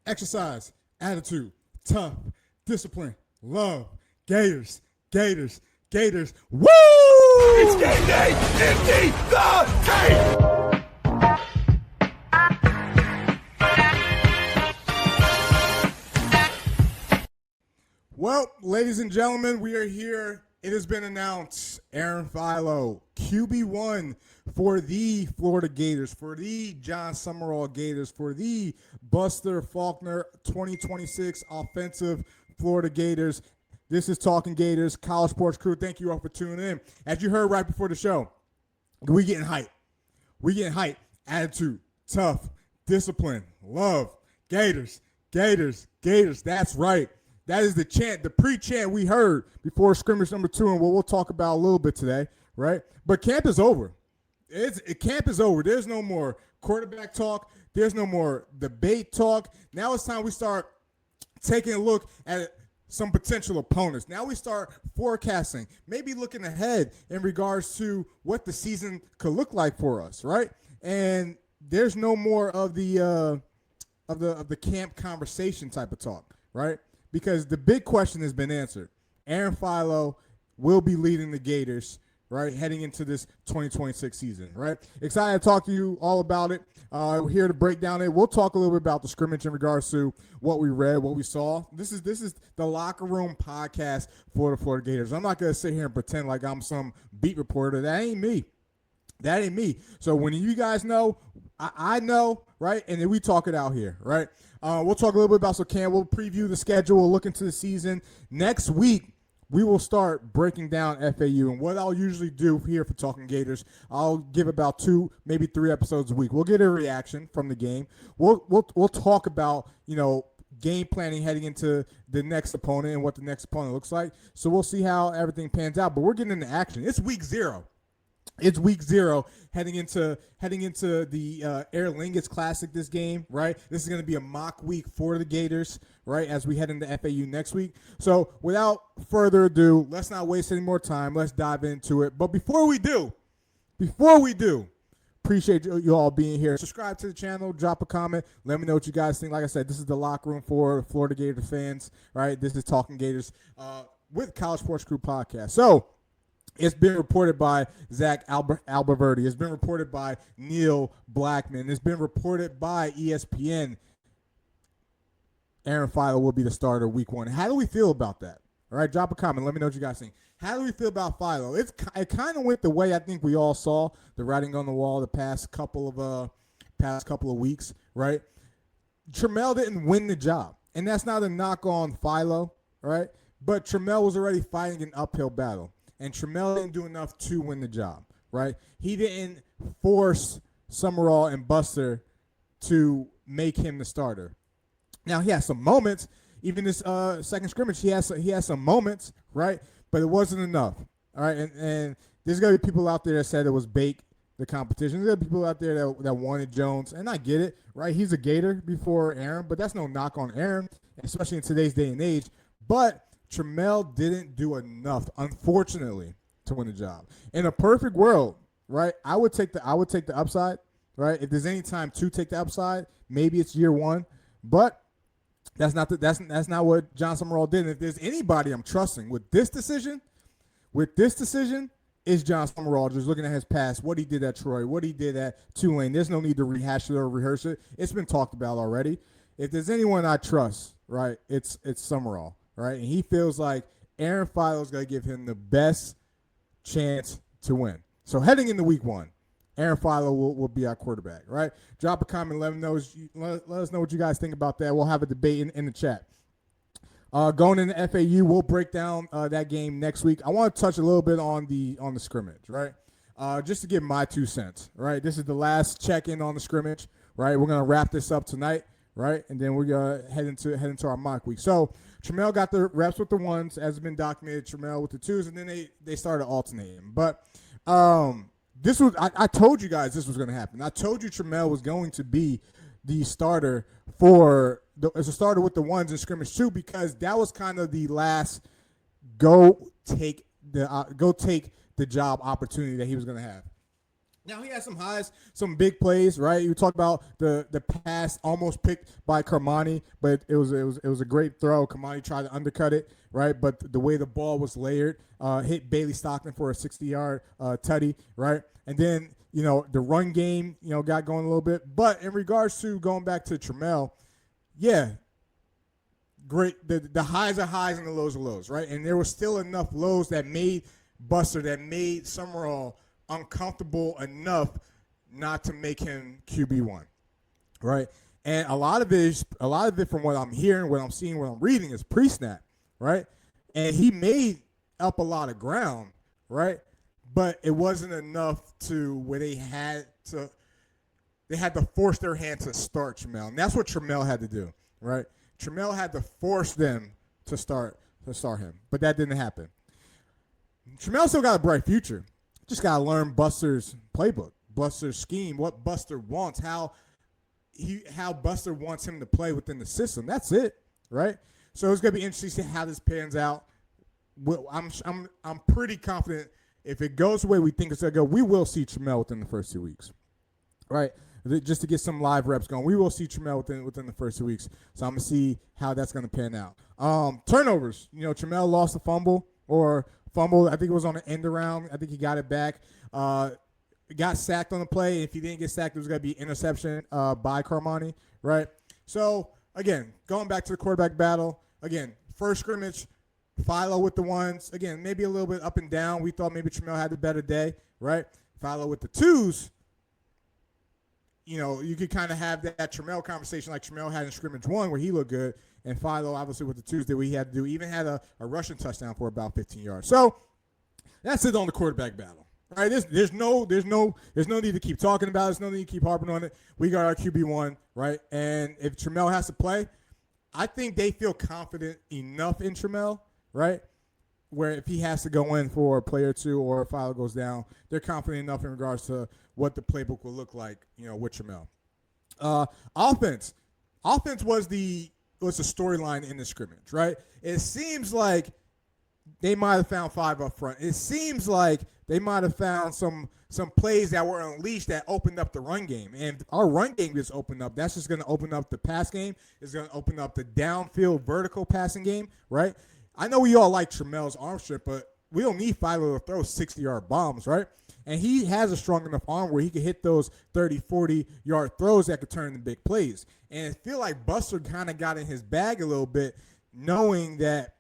exercise, attitude, tough, discipline, love, Gators, Gators, Gators. Woo! It's game day! Empty the tape! Well, ladies and gentlemen, we are here. It has been announced, Aaron PHILO, QB1 for the Florida Gators, for the John Summerall Gators, for the Buster Faulkner 2026 offensive Florida Gators. This is Talking Gators, College Sports Crew. Thank you all for tuning in. As you heard right before the show, we getting hype. We getting hype. Attitude, tough, discipline, love, Gators, Gators, Gators. That's right. That is the chant, the pre-chant we heard before scrimmage number 2, and what we'll talk about a little bit today, right? But camp is over. Camp is over. There's no more quarterback talk. There's no more debate talk. Now it's time we start taking a look at some potential opponents. Now we start forecasting, maybe looking ahead in regards to what the season could look like for us, right? And there's no more of the camp conversation type of talk, right? Because the big question has been answered. Aaron PHILO will be leading the Gators, right, heading into this 2026 season, right? Excited to talk to you all about it. We're here to break down it. We'll talk a little bit about the scrimmage in regards to what we read, what we saw. This is the Locker Room podcast for the Florida Gators. I'm not going to sit here and pretend like I'm some beat reporter. That ain't me. That ain't me. So when you guys know, I know, right? And then we talk it out here, right? We'll talk a little bit about SoCam. We'll preview the schedule. We'll look into the season. Next week, we will start breaking down FAU. And what I'll usually do here for Talking Gators, I'll give about 2, maybe 3 episodes a week. We'll get a reaction from the game. We'll talk about, game planning heading into the next opponent and what the next opponent looks like. So we'll see how everything pans out. But we're getting into action. It's week 0. It's week 0 heading into the Air Lingus Classic this game, right? This is going to be a mock week for the Gators, right, as we head into FAU next week. So without further ado, let's not waste any more time. Let's dive into it. But before we do, appreciate you all being here. Subscribe to the channel, drop a comment, let me know what you guys think. Like I said, this is the Locker Room for Florida Gator fans, right? This is Talking Gators with College Sports Crew podcast. So, it's been reported by Zach Alberverdi. It's been reported by Neil Blackman. It's been reported by ESPN. Aaron PHILO will be the starter week 1. How do we feel about that? All right, drop a comment. Let me know what you guys think. How do we feel about PHILO? It kind of went the way I think we all saw the writing on the wall the past couple of weeks, right? Trammell didn't win the job, and that's not a knock on PHILO, right? But Trammell was already fighting an uphill battle. And Trammell didn't do enough to win the job, right? He didn't force Summerall and Buster to make him the starter. Now, he has some moments. Even this second scrimmage, he has some moments, right? But it wasn't enough, all right? And there's going to be people out there that said it was bake, the competition. There's going to be people out there that wanted Jones, and I get it, right? He's a Gator before Aaron, but that's no knock on Aaron, especially in today's day and age. But Trammell didn't do enough, unfortunately, to win the job. In a perfect world, right, I would take the upside, right? If there's any time to take the upside, maybe it's year 1, but that's not what John Summerall did. And if there's anybody I'm trusting with this decision, is John Summerall. Just looking at his past, what he did at Troy, what he did at Tulane. There's no need to rehash it or rehearse it. It's been talked about already. If there's anyone I trust, right, it's Summerall. Right, and he feels like Aaron PHILO is going to give him the best chance to win. So heading into week 1, Aaron PHILO will be our quarterback, right? Drop a comment, let us know what you guys think about that. We'll have a debate in the chat. Going into FAU, we'll break down that game next week. I want to touch a little bit on the scrimmage, right? Just to give my 2 cents, right? This is the last check-in on the scrimmage, right? We're going to wrap this up tonight, right? And then we're going to head into our mock week. So Trammell got the reps with the 1s, as has been documented. Trammell with the 2s, and then they started alternating. But this was I told you guys this was going to happen. I told you Trammell was going to be the starter as a starter with the 1s in scrimmage 2, because that was kind of the last go take the job opportunity that he was going to have. Now he had some highs, some big plays, right? You talk about the pass almost picked by Carmani, but it was a great throw. Carmani tried to undercut it, right? But the way the ball was layered, hit Bailey Stockton for a 60-yard tutty, right? And then the run game, got going a little bit. But in regards to going back to Trammell, yeah, great. The highs are highs and the lows are lows, right? And there was still enough lows that made Buster, that made Summerall uncomfortable enough not to make him QB1, right? And a lot of it from what I'm hearing, what I'm seeing, what I'm reading is pre-snap, right? And he made up a lot of ground, right? But it wasn't enough to where they had to force their hand to start Trammell. And that's what Trammell had to do, right? Trammell had to force them to start him, but that didn't happen. Trammell still got a bright future. Just got to learn Buster's playbook, Buster's scheme, what Buster wants, how Buster wants him to play within the system. That's it, right? So it's going to be interesting to see how this pans out. I'm pretty confident if it goes the way we think it's going to go, we will see Trammell within the first 2 weeks, right? Just to get some live reps going. We will see Trammell within the first 2 weeks. So I'm going to see how that's going to pan out. Turnovers. Trammell lost a fumble or fumbled. I think it was on an end around. I think he got it back. Got sacked on the play. If he didn't get sacked, it was going to be interception by Carmani, right? So, again, going back to the quarterback battle. Again, first scrimmage, PHILO with the ones. Again, maybe a little bit up and down. We thought maybe Trammell had the better day, right? PHILO with the twos. You could kind of have that Trammell conversation like Trammell had in scrimmage 1 where he looked good. And PHILO, obviously, with the twos that we had to do, even had a rushing touchdown for about 15 yards. So that's it on the quarterback battle. All right, there's no need to keep talking about it. There's no need to keep harping on it. We got our QB1, right? And if Trammell has to play, I think they feel confident enough in Trammell, right? Where if he has to go in for a play or two or if PHILO goes down, they're confident enough in regards to what the playbook will look like, with Trammell. Offense was the storyline in the scrimmage, right? It seems like they might have found 5 up front. It seems like they might have found some plays that were unleashed that opened up the run game. And our run game just opened up. That's just going to open up the pass game. It's going to open up the downfield vertical passing game, right? I know we all like Trammell's arm strength, but we don't need PHILO to throw 60-yard bombs, right? And he has a strong enough arm where he can hit those 30, 40-yard throws that could turn into big plays. And I feel like Buster kind of got in his bag a little bit, knowing that,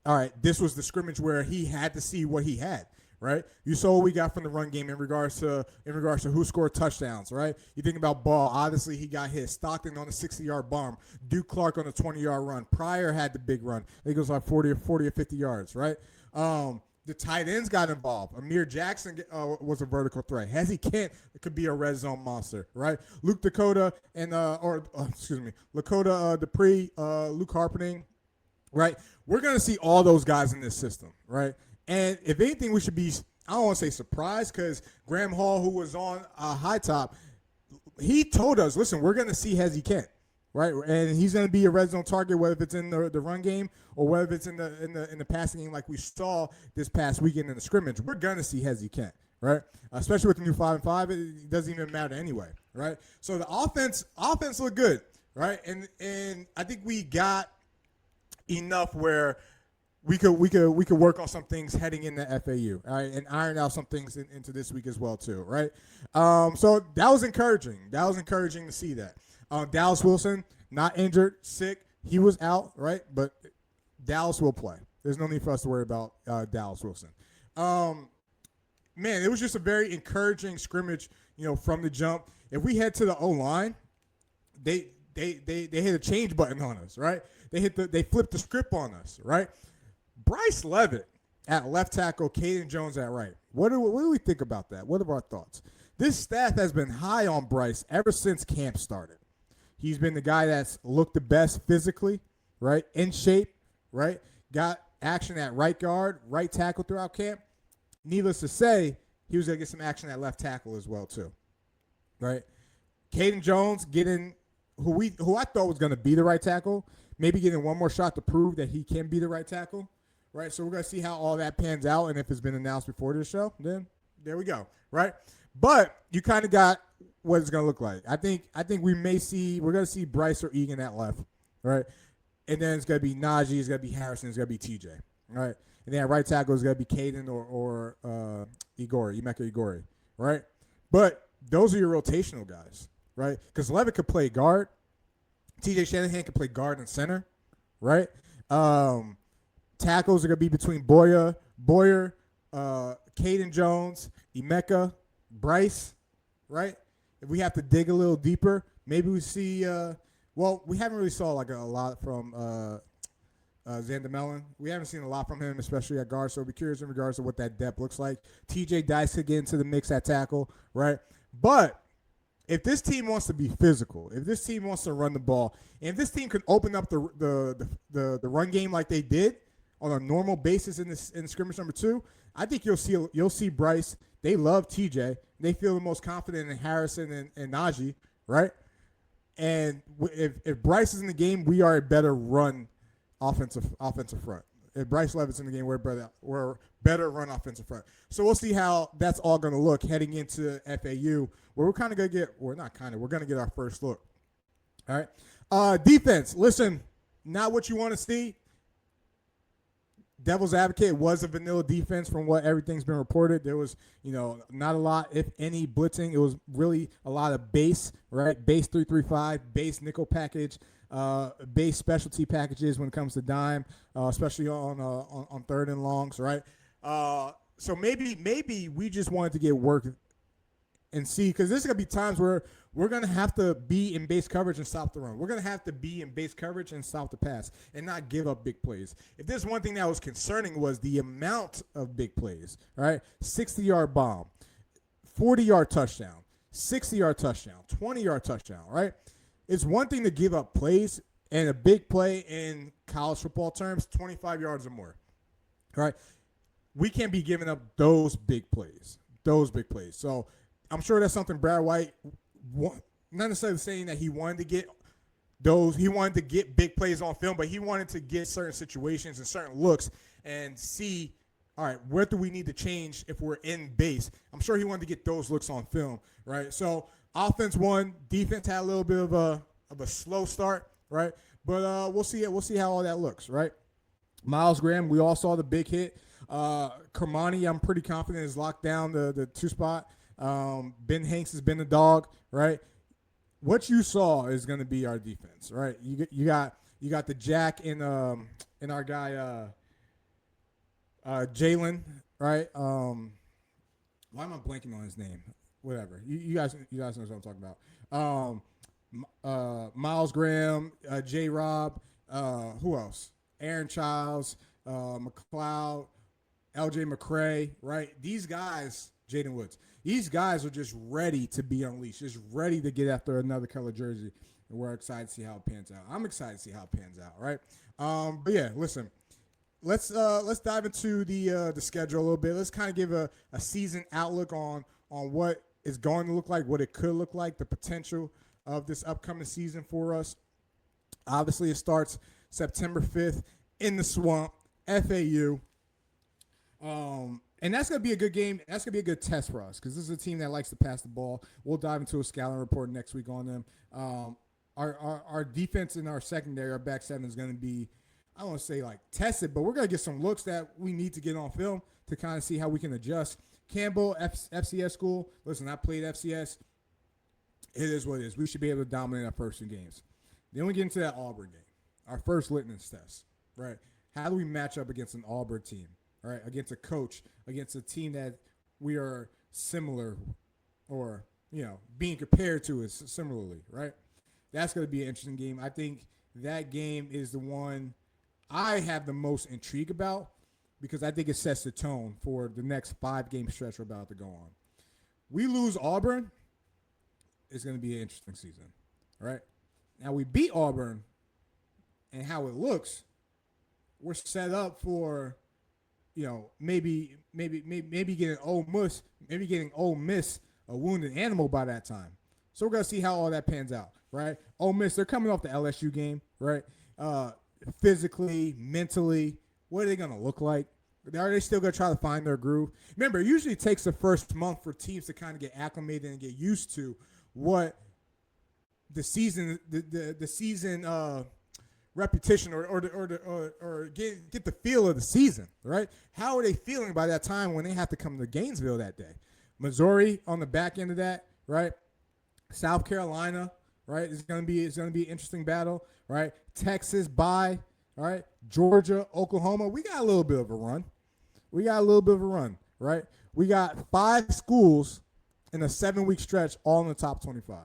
all right, this was the scrimmage where he had to see what he had, right? You saw what we got from the run game in regards to who scored touchdowns, right? You think about Ball. Obviously, he got hit. Stockton on a 60-yard bomb. Duke Clark on a 20-yard run. Pryor had the big run. I think it was like 40 or 50 yards, right? The tight ends got involved. Amir Jackson was a vertical threat. Hezzy Kent could be a red zone monster, right? Luke Dakota and Lakota Dupree, Luke Harpening, right? We're going to see all those guys in this system, right? And if anything, we should be, I don't want to say surprised, because Graham Hall, who was on High Top, he told us, listen, we're going to see Hezzy Kent, right? And he's going to be a red zone target, whether it's in the run game or whether it's in the passing game like we saw this past weekend in the scrimmage. We're going to see Hezzy Kent, right? Especially with the new 5-5, it doesn't even matter anyway, right? So the offense looked good, right? And I think we got enough where we could work on some things heading into FAU, all right, and iron out some things into this week as well too, right? So that was encouraging. That was encouraging to see that. Dallas Wilson, not injured, sick. He was out, right? But Dallas will play. There's no need for us to worry about Dallas Wilson. Man, it was just a very encouraging scrimmage, from the jump. If we head to the O-line, they hit a change button on us, right? They flipped the script on us, right? Bryce Levitt at left tackle, Caden Jones at right. What do we think about that? What are our thoughts? This staff has been high on Bryce ever since camp started. He's been the guy that's looked the best physically, right? In shape, right? Got action at right guard, right tackle throughout camp. Needless to say, he was going to get some action at left tackle as well too, right? Caden Jones getting who I thought was going to be the right tackle, maybe getting one more shot to prove that he can be the right tackle, right? So we're going to see how all that pans out, and if it's been announced before this show, then there we go, right? But you kind of got what it's going to look like. I think we're going to see Bryce or Egan at left, right? And then it's going to be Najee, it's going to be Harrison, it's going to be TJ, right? And then at right tackle is going to be Caden or Emeka Igori, right? But those are your rotational guys, right? Because Levitt could play guard. TJ Shanahan could play guard and center, right? Tackles are going to be between Boyer, Caden Jones, Emeka, Bryce, right? If we have to dig a little deeper, maybe we see we haven't really saw like a lot from Xander Mellon. We haven't seen a lot from him, especially at guard, so we'll be curious in regards to what that depth looks like. TJ Dice could get into the mix at tackle, right? But if this team wants to be physical, if this team wants to run the ball, and if this team can open up the run game like they did on a normal basis in scrimmage number 2, I think you'll see Bryce. They love TJ. They feel the most confident in Harrison and Najee, right? And if Bryce is in the game, we are a better run offensive front. If Bryce Levitt's in the game, we're better run offensive front. So we'll see how that's all going to look heading into FAU, where we're going to get our first look. All right. Defense. Listen, not what you want to see. Devil's advocate, was a vanilla defense from what everything's been reported. There was, not a lot, if any, blitzing. It was really a lot of base, right? Base 3-3-5, base nickel package, base specialty packages when it comes to dime, especially on third and longs, right? So maybe we just wanted to get work and see, because there's going to be times where we're going to have to be in base coverage and stop the run. We're going to have to be in base coverage and stop the pass and not give up big plays. If there's one thing that was concerning was the amount of big plays, right? 60-yard bomb, 40-yard touchdown, 60-yard touchdown, 20-yard touchdown, right? It's one thing to give up plays, and a big play in college football terms, 25 yards or more, right? We can't be giving up those big plays. So I'm sure that's something Brad White, not necessarily saying that he wanted to get big plays on film, but he wanted to get certain situations and certain looks and see, all right, what do we need to change if we're in base? I'm sure he wanted to get those looks on film, right? So offense won, defense had a little bit of a slow start, right? But we'll see how all that looks, right? Miles Graham, we all saw the big hit. Kermani, I'm pretty confident, is locked down the 2 spot. Ben Hanks has been the dog, right? What you saw is going to be our defense, right? You got the Jack in our guy Jalen, right? Why am I blanking on his name? Whatever. You guys know what I'm talking about. Miles Graham, J. Rob, who else? Aaron Childs, McLeod, LJ McCray, right? These guys, Jaden Woods. These guys are just ready to be unleashed, just ready to get after another color jersey, and we're excited to see how it pans out. I'm excited to see how it pans out, right? But yeah, listen, let's dive into the schedule a little bit. Let's kind of give a season outlook on what it's going to look like, what it could look like, the potential of this upcoming season for us. Obviously, it starts September 5th in the Swamp, FAU. And that's going to be a good game. That's going to be a good test for us because this is a team that likes to pass the ball. We'll dive into a scouting report next week on them. Our defense and our secondary, our back seven is going to be, I don't want to say like tested, but we're going to get some looks that we need to get on film to kind of see how we can adjust. Campbell, FCS school. Listen, I played FCS. It is what it is. We should be able to dominate our first 2 games. Then we get into that Auburn game, our first litmus test, right? How do we match up against an Auburn team? All right, against a coach, against a team that we are similar or, being compared to is similarly, right? That's going to be an interesting game. I think that game is the one I have the most intrigue about because I think it sets the tone for the next 5-game stretch we're about to go on. We lose Auburn, it's going to be an interesting season, all right? Now, we beat Auburn, and how it looks, we're set up for – maybe getting Ole Miss a wounded animal by that time. So we're gonna see how all that pans out, right? Ole Miss, they're coming off the LSU game, right? Physically, mentally, what are they gonna look like? Are they still going to try to find their groove? Remember, it usually takes the first month for teams to kind of get acclimated and get used to what the season repetition or get the feel of the season, right? How are they feeling by that time when they have to come to Gainesville that day? Missouri on the back end of that, right? South Carolina, right? It's gonna be an interesting battle, right? Texas bye, all right? Georgia, Oklahoma. We got a little bit of a run. Right? We got 5 schools in a 7-week stretch, all in the top 25.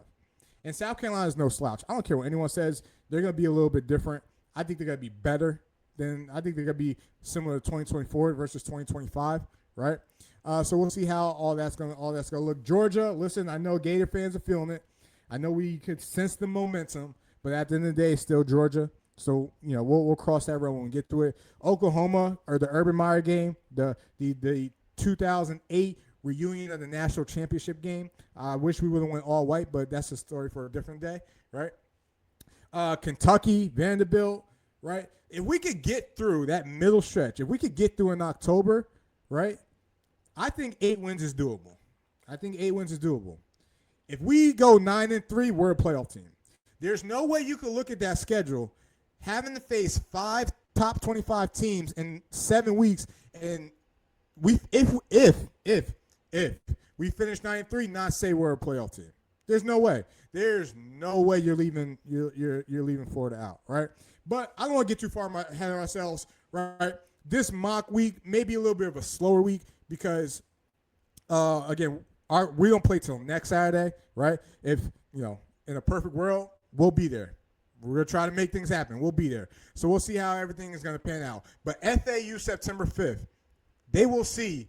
And South Carolina is no slouch. I don't care what anyone says. They're going to be a little bit different. I think they're going to be better I think they're going to be similar to 2024 versus 2025, right? So we'll see how all that's going to look. Georgia, listen, I know Gator fans are feeling it. I know we could sense the momentum, but at the end of the day, it's still Georgia. So, we'll cross that road when we get to it. Oklahoma, or the Urban Meyer game, the 2008 reunion of the national championship game. I wish we would have went all white, but that's a story for a different day, right? Kentucky, Vanderbilt, right? If we could get through that middle stretch, if we could get through in October, right, I think 8 wins is doable. If we go 9-3, we're a playoff team. There's no way you could look at that schedule having to face 5 top 25 teams in 7 weeks, and if we finish 9-3, not say we're a playoff team. There's no way. You're leaving Florida out, right? But I don't want to get too far ahead of ourselves, right? This mock week may be a little bit of a slower week because, again, we don't play till next Saturday, right? If, in a perfect world, we'll be there. We're going to try to make things happen. We'll be there. So we'll see how everything is going to pan out. But FAU September 5th, they will see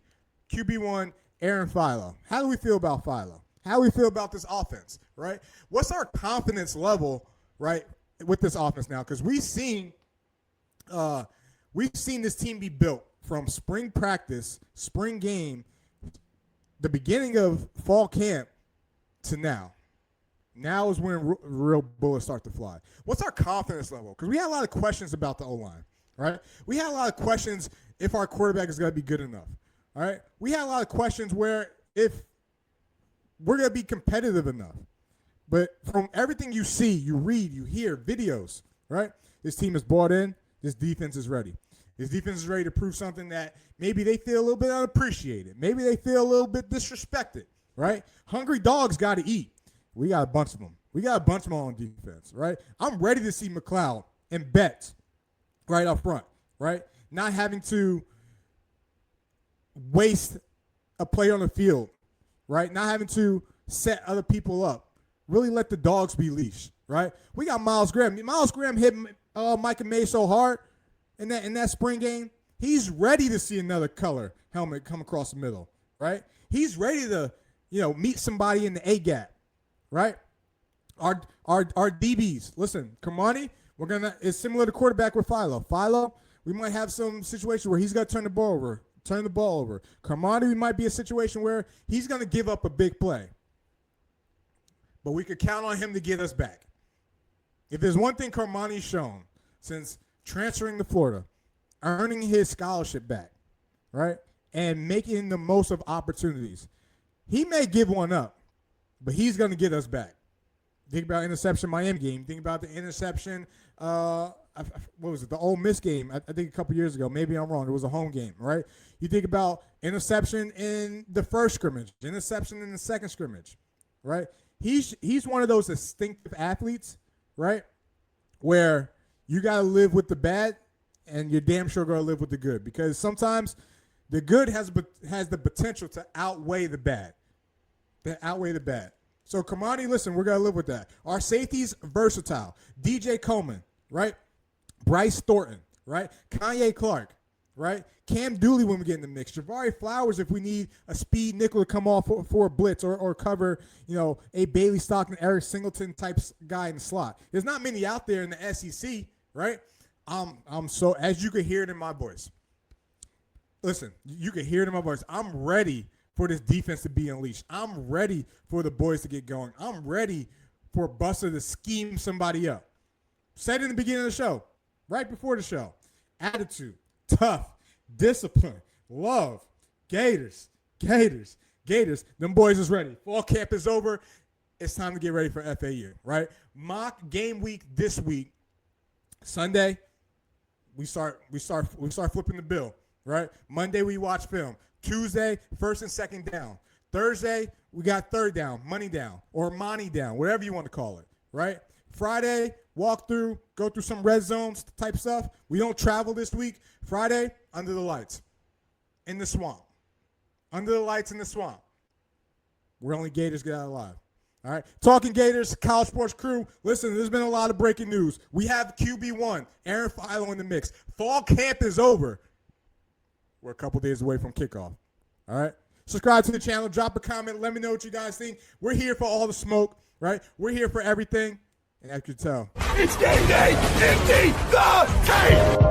QB1 Aaron PHILO. How do we feel about PHILO? How do we feel about this offense, right? What's our confidence level, right, with this offense now? Because we've seen this team be built from spring practice, spring game, the beginning of fall camp to now. Now is when real bullets start to fly. What's our confidence level? Because we had a lot of questions about the O-line, right? We had a lot of questions if our quarterback is going to be good enough, all right? We had a lot of questions where if we're going to be competitive enough. But from everything you see, you read, you hear, videos, right? This team is bought in. This defense is ready. This defense is ready to prove something that maybe they feel a little bit unappreciated. Maybe they feel a little bit disrespected, right? Hungry dogs got to eat. We got a bunch of them. We got a bunch of them on defense, right? I'm ready to see McLeod and Betts right up front, right? Not having to waste a play on the field, right? Not having to set other people up. Really let the dogs be leashed, right? We got Miles Graham. Miles Graham hit Micah May so hard in that spring game. He's ready to see another color helmet come across the middle, right? He's ready to, meet somebody in the A-gap, right? Our DBs. Listen, Kamani, it's similar to quarterback with PHILO. PHILO, we might have some situation where he's got to turn the ball over. Kamani, we might be a situation where he's going to give up a big play. But we could count on him to get us back. If there's one thing Kamani's shown since transferring to Florida, earning his scholarship back, right, and making the most of opportunities, he may give one up, but he's going to get us back. Think about interception Miami game. Think about the interception, what was it, the Ole Miss game, I think a couple years ago. Maybe I'm wrong. It was a home game, right? You think about interception in the first scrimmage, interception in the second scrimmage, right? He's one of those distinctive athletes, right, where you got to live with the bad and you're damn sure going to live with the good, because sometimes the good has the potential to outweigh the bad. So, Kamani, listen, we're going to live with that. Our safeties, versatile. DJ Coleman, right? Bryce Thornton, right? Kanye Clark, right? Cam Dooley when we get in the mix. Jabari Flowers if we need a speed nickel to come off for a blitz or cover, a Bailey Stockton, Eric Singleton type guy in the slot. There's not many out there in the SEC, right? I'm so, as you can hear it in my voice. Listen, you can hear it in my voice. I'm ready for this defense to be unleashed. I'm ready for the boys to get going. I'm ready for Buster to scheme somebody up. Said in the beginning of the show, right before the show, attitude, tough, discipline, love, Gators, Gators, Gators. Them boys is ready. Fall camp is over. It's time to get ready for FAU, right? Mock game week this week. Sunday, we start flipping the bill, right? Monday, we watch film. Tuesday, first and second down. Thursday, we got third down, money down, or money down, whatever you want to call it, right? Friday, walk through, go through some red zones type stuff. We don't travel this week. Friday, under the lights, in the swamp. Under the lights in the swamp. Where only Gators get out alive. All right, Talking Gators, College Sports Crew. Listen, there's been a lot of breaking news. We have QB1, Aaron PHILO in the mix. Fall camp is over. We're a couple days away from kickoff. All right, subscribe to the channel, drop a comment, let me know what you guys think. We're here for all the smoke, right? We're here for everything, and as you can tell, It's game day. Empty the tape.